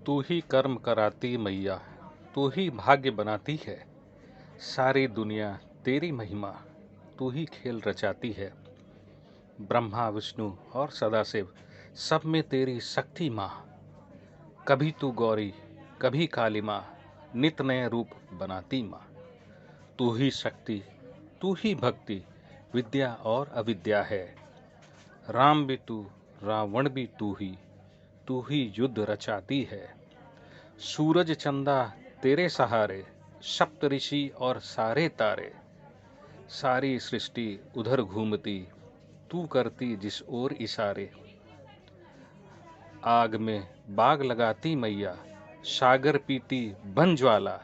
तू ही कर्म कराती मैया, तू ही भाग्य बनाती है। सारी दुनिया तेरी महिमा, तू ही खेल रचाती है। ब्रह्मा विष्णु और सदाशिव सब में तेरी शक्ति माँ। कभी तू गौरी, कभी काली माँ, नित नए रूप बनाती माँ। तू ही शक्ति, तू ही भक्ति, विद्या और अविद्या है। राम भी तू, रावण भी तू ही युद्ध रचाती है। सूरज चंदा तेरे सहारे, सप्त ऋषि और सारे तारे। सारी सृष्टि उधर घूमती, तू करती जिस ओर इशारे। आग में बाग लगाती मैया, सागर पीती बन ज्वाला।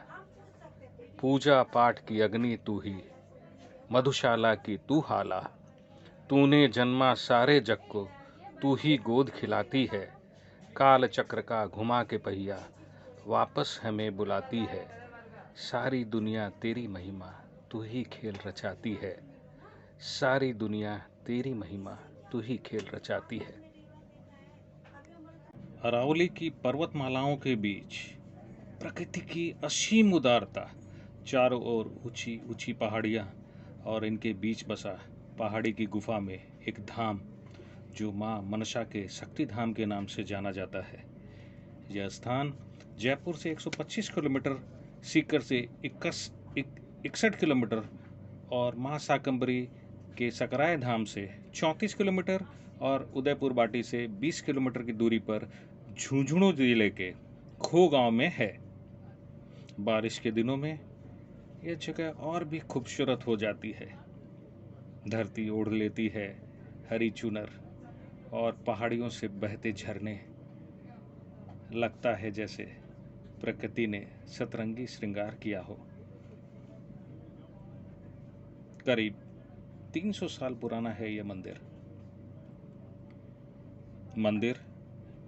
पूजा पाठ की अग्नि तू ही, मधुशाला की तू हाला। तूने जन्मा सारे जग को, तू ही गोद खिलाती है। काल चक्र का घुमा के पहिया, वापस हमें बुलाती है। सारी दुनिया तेरी महिमा, तू ही खेल रचाती है। सारी दुनिया तेरी महिमा, तू ही खेल रचाती है। अरावली की पर्वतमालाओं के बीच प्रकृति की असीम उदारता, चारों ओर ऊंची ऊंची पहाड़ियां और इनके बीच बसा पहाड़ी की गुफा में एक धाम जो मां मनसा के शक्ति धाम के नाम से जाना जाता है। यह स्थान जयपुर से 125 किलोमीटर, सीकर से 61 किलोमीटर और मां शाकंभरी के सकराय धाम से 34 किलोमीटर और उदयपुर बाटी से 20 किलोमीटर की दूरी पर झुंझुनू जिले के खो गांव में है। बारिश के दिनों में यह जगह और भी खूबसूरत हो जाती है। धरती ओढ़ लेती है हरी चुनर और पहाड़ियों से बहते झरने। लगता है जैसे प्रकृति ने सतरंगी श्रृंगार किया हो। करीब 300 साल पुराना है यह मंदिर। मंदिर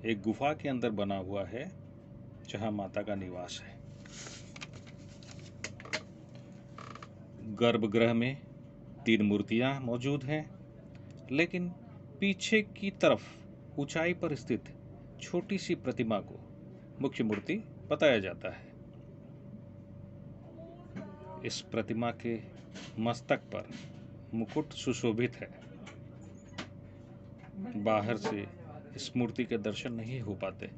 एक गुफा के अंदर बना हुआ है जहां माता का निवास है। गर्भगृह में 3 मूर्तियां मौजूद हैं, लेकिन पीछे की तरफ ऊंचाई पर स्थित छोटी सी प्रतिमा को मुख्य मूर्ति बताया जाता है। इस प्रतिमा के मस्तक पर मुकुट सुशोभित है। बाहर से इस मूर्ति के दर्शन नहीं हो पाते।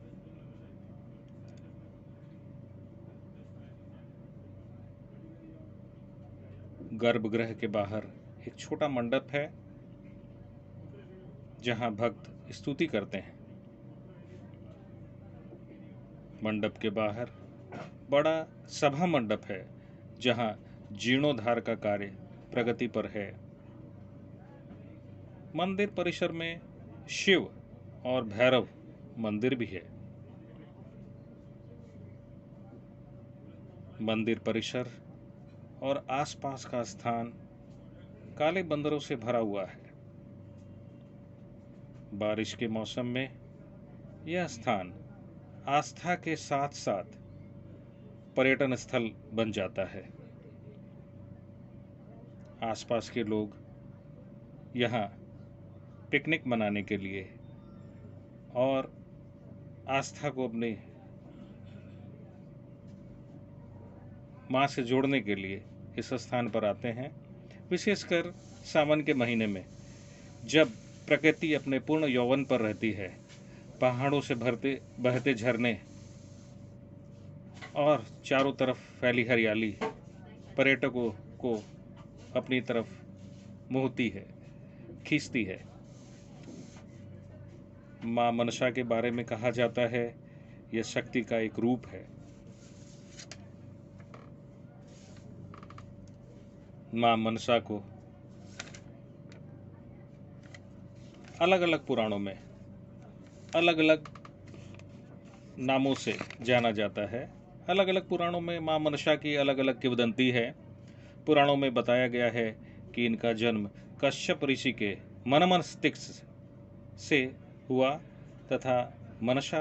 गर्भगृह के बाहर एक छोटा मंडप है जहां भक्त स्तुति करते हैं। मंडप के बाहर बड़ा सभा मंडप है जहां जीर्णोद्धार का कार्य प्रगति पर है। मंदिर परिसर में शिव और भैरव मंदिर भी है। मंदिर परिसर और आसपास का स्थान काले बंदरों से भरा हुआ है। बारिश के मौसम में यह स्थान आस्था के साथ साथ पर्यटन स्थल बन जाता है। आसपास के लोग यहाँ पिकनिक मनाने के लिए और आस्था को अपनी माँ से जोड़ने के लिए इस स्थान पर आते हैं। विशेषकर सावन के महीने में जब प्रकृति अपने पूर्ण यौवन पर रहती है, पहाड़ों से भरते बहते झरने और चारों तरफ फैली हरियाली पर्यटकों को अपनी तरफ मोहती है, खींचती है। माँ मनसा के बारे में कहा जाता है यह शक्ति का एक रूप है। माँ मनसा को अलग अलग पुराणों में अलग अलग नामों से जाना जाता है। अलग अलग पुराणों में माँ मनसा की अलग अलग किंवदंती है। पुराणों में बताया गया है कि इनका जन्म कश्यप ऋषि के मनमस्तिष्क से हुआ तथा मनसा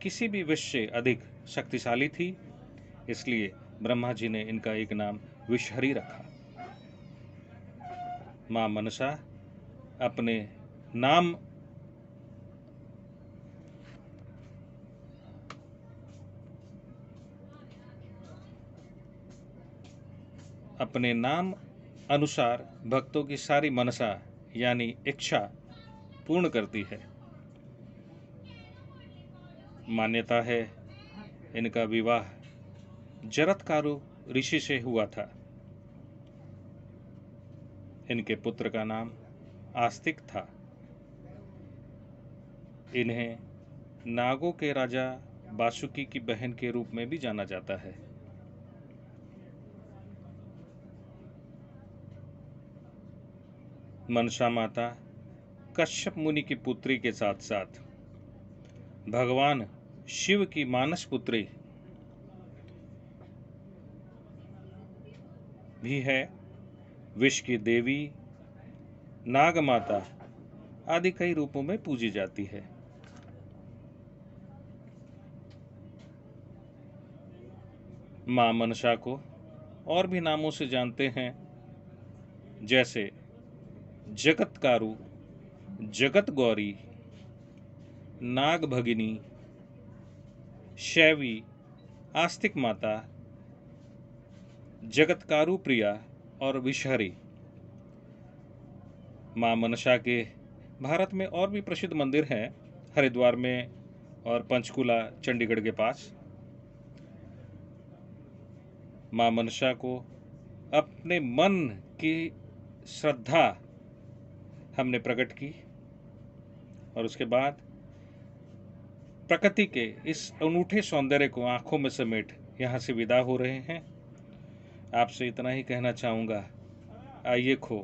किसी भी विष से अधिक शक्तिशाली थी, इसलिए ब्रह्मा जी ने इनका एक नाम विषहरी रखा। माँ मनसा अपने नाम अपने नाम अनुसार भक्तों की सारी मनसा यानी इच्छा पूर्ण करती है। मान्यता है इनका विवाह जरत्कारु ऋषि से हुआ था। इनके पुत्र का नाम आस्तिक था। इन्हें नागों के राजा वासुकी की बहन के रूप में भी जाना जाता है। मनसा माता कश्यप मुनि की पुत्री के साथ साथ भगवान शिव की मानस पुत्री भी है। विष की देवी, नाग माता आदि कई रूपों में पूजी जाती है। मां मनसा को और भी नामों से जानते हैं, जैसे जगतकारु, जगत गौरी, नाग भगिनी, शैवी, आस्तिक माता, जगतकारु प्रिया और विषहरी। मां मनसा के भारत में और भी प्रसिद्ध मंदिर हैं, हरिद्वार में और पंचकुला चंडीगढ़ के पास। मां मनसा को अपने मन की श्रद्धा हमने प्रकट की और उसके बाद प्रकृति के इस अनूठे सौंदर्य को आंखों में समेट यहाँ से विदा हो रहे हैं। आपसे इतना ही कहना चाहूँगा, आइए खो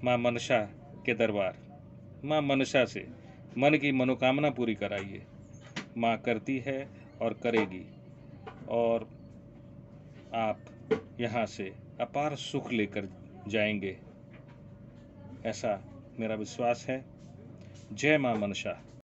मां मनसा के दरबार। मां मनसा से मन की मनोकामना पूरी कराइए। मां करती है और करेगी, और आप यहाँ से अपार सुख लेकर जाएंगे, ऐसा मेरा विश्वास है। जय मां मनसा।